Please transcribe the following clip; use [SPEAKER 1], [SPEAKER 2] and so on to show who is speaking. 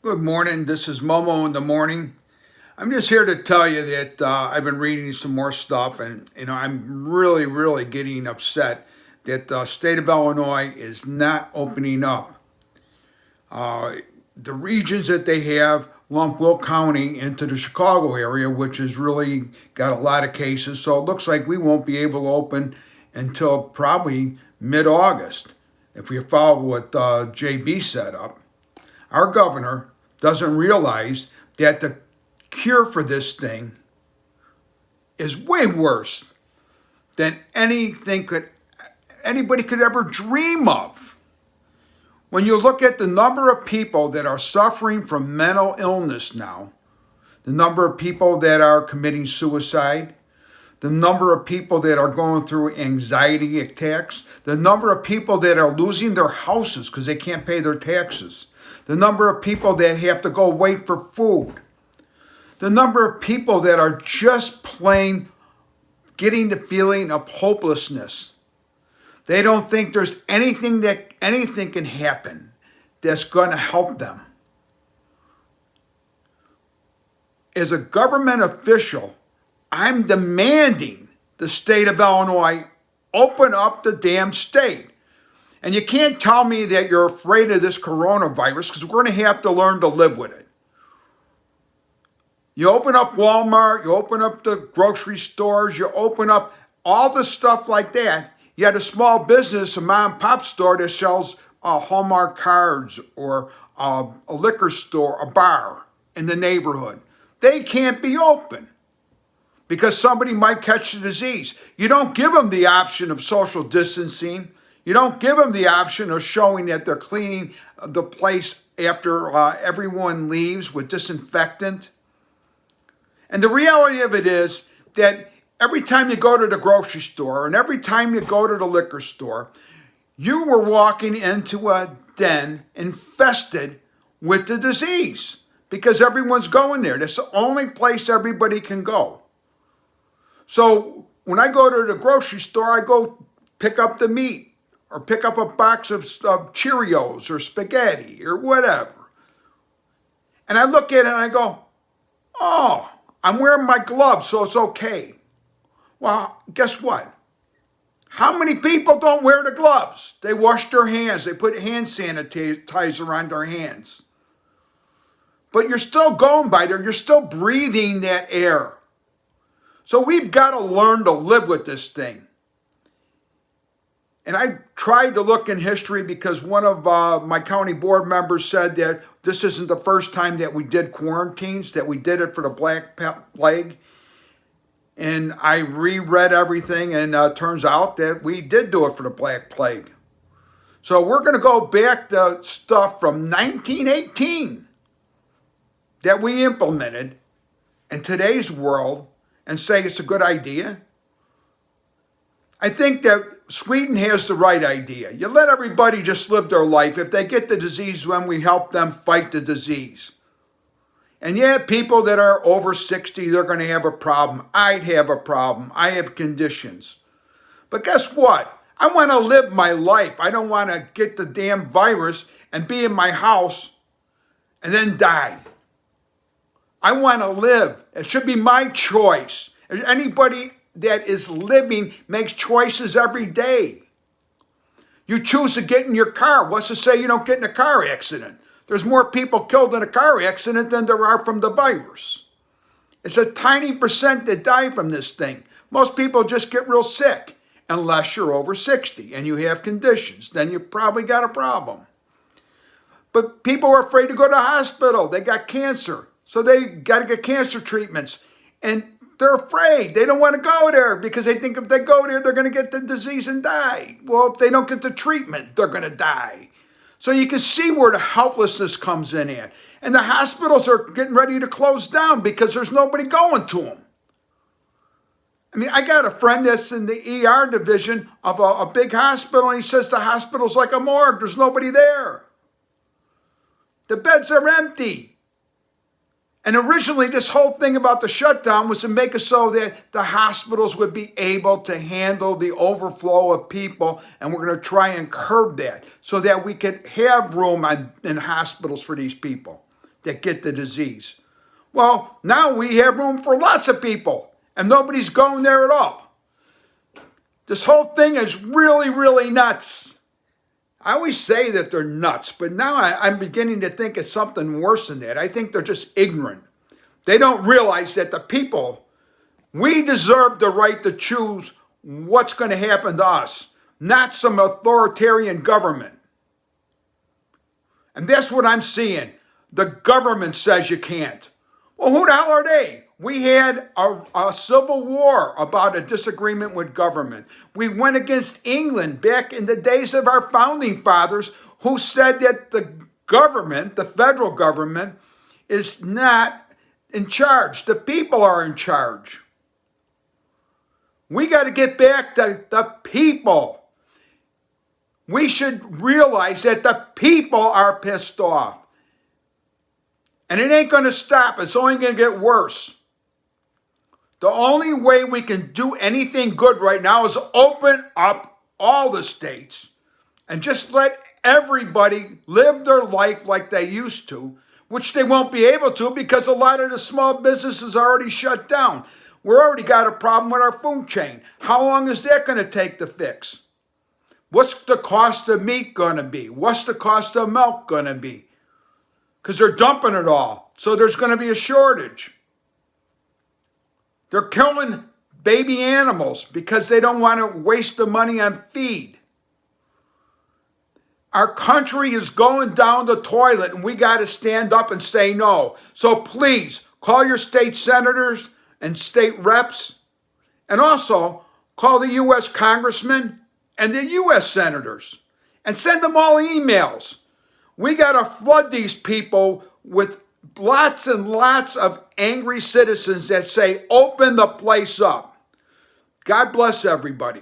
[SPEAKER 1] Good morning. This is Momo in the morning. I'm just here to tell you that I've been reading some more stuff, and I'm really getting upset that the state of Illinois is not opening up. Uh, the regions that they have lump Will County into the Chicago area, which has really got a lot of cases. So it looks like we won't be able to open until probably mid-August if we follow what JB set up. Our governor doesn't realize that the cure for this thing is way worse than anybody could ever dream of. When you look at the number of people that are suffering from mental illness now, the number of people that are committing suicide, the number of people that are going through anxiety attacks, the number of people that are losing their houses because they can't pay their taxes, the number of people that have to go wait for food, the number of people that are just plain getting the feeling of hopelessness. They don't think there's anything can happen that's going to help them. As a government official, I'm demanding the state of Illinois open up the damn state. And you can't tell me that you're afraid of this coronavirus, because we're going to have to learn to live with it. You open up Walmart, you open up the grocery stores, you open up all the stuff like that. You had a small business, a mom and pop store that sells Hallmark cards, or a liquor store, a bar in the neighborhood. They can't be open because somebody might catch the disease. You don't give them the option of social distancing. You don't give them the option of showing that they're cleaning the place after everyone leaves with disinfectant. And the reality of it is that every time you go to the grocery store and every time you go to the liquor store, you were walking into a den infested with the disease because everyone's going there. That's the only place everybody can go. So when I go to the grocery store, I go pick up the meat or pick up a box of Cheerios or spaghetti or whatever. And I look at it and I go, oh, I'm wearing my gloves, so it's okay. Well, guess what? How many people don't wear the gloves? They wash their hands. They put hand sanitizer on their hands. But you're still going by there. You're still breathing that air. So we've got to learn to live with this thing. And I tried to look in history because one of my county board members said that this isn't the first time that we did quarantines, that we did it for the Black Plague. And I reread everything, and turns out that we did do it for the Black Plague. So we're going to go back to stuff from 1918 that we implemented in today's world and say it's a good idea. I think that Sweden has the right idea. You let everybody just live their life. If they get the disease, when we help them fight the disease. And yeah, people that are over 60, they're going to have a problem. I'd have a problem. I have conditions. But guess what? I want to live my life. I don't want to get the damn virus and be in my house and then die. I want to live. It should be my choice. Anybody that is living makes choices every day. You choose to get in your car. What's to say you don't get in a car accident? There's more people killed in a car accident than there are from the virus. It's a tiny percent that die from this thing. Most people just get real sick, unless you're over 60 and you have conditions. Then you probably got a problem. But people are afraid to go to the hospital. They got cancer, so they got to get cancer treatments. And they're afraid. They don't want to go there because they think if they go there, they're going to get the disease and die. Well, if they don't get the treatment, they're going to die. So you can see where the helplessness comes in at. And the hospitals are getting ready to close down because there's nobody going to them. I mean, I got a friend that's in the ER division of a big hospital, and he says the hospital's like a morgue. There's nobody there. The beds are empty. And originally, this whole thing about the shutdown was to make it so that the hospitals would be able to handle the overflow of people, and we're going to try and curb that so that we could have room in hospitals for these people. that get the disease. Well, now we have room for lots of people, and nobody's going there at all. This whole thing is really, really nuts. I always say that they're nuts, but now I'm beginning to think it's something worse than that. I think they're just ignorant. They don't realize that the people, we deserve the right to choose what's going to happen to us, not some authoritarian government. And that's what I'm seeing. The government says you can't. Well, who the hell are they? We had a civil war about a disagreement with government. We went against England back in the days of our founding fathers, who said that the government, the federal government, is not in charge. The people are in charge. We got to get back to the people. We should realize that the people are pissed off. And it ain't going to stop. It's only going to get worse. The only way we can do anything good right now is open up all the states and just let everybody live their life like they used to, which they won't be able to because a lot of the small businesses are already shut down. We've already got a problem with our food chain. How long is that going to take to fix? What's the cost of meat going to be? What's the cost of milk going to be? Because they're dumping it all. So there's going to be a shortage. They're killing baby animals because they don't want to waste the money on feed. Our country is going down the toilet, and we got to stand up and say no. So please, call your state senators and state reps, and also call the U.S. congressmen and the U.S. senators, and send them all emails. We got to flood these people with lots and lots of angry citizens that say, open the place up. God bless everybody.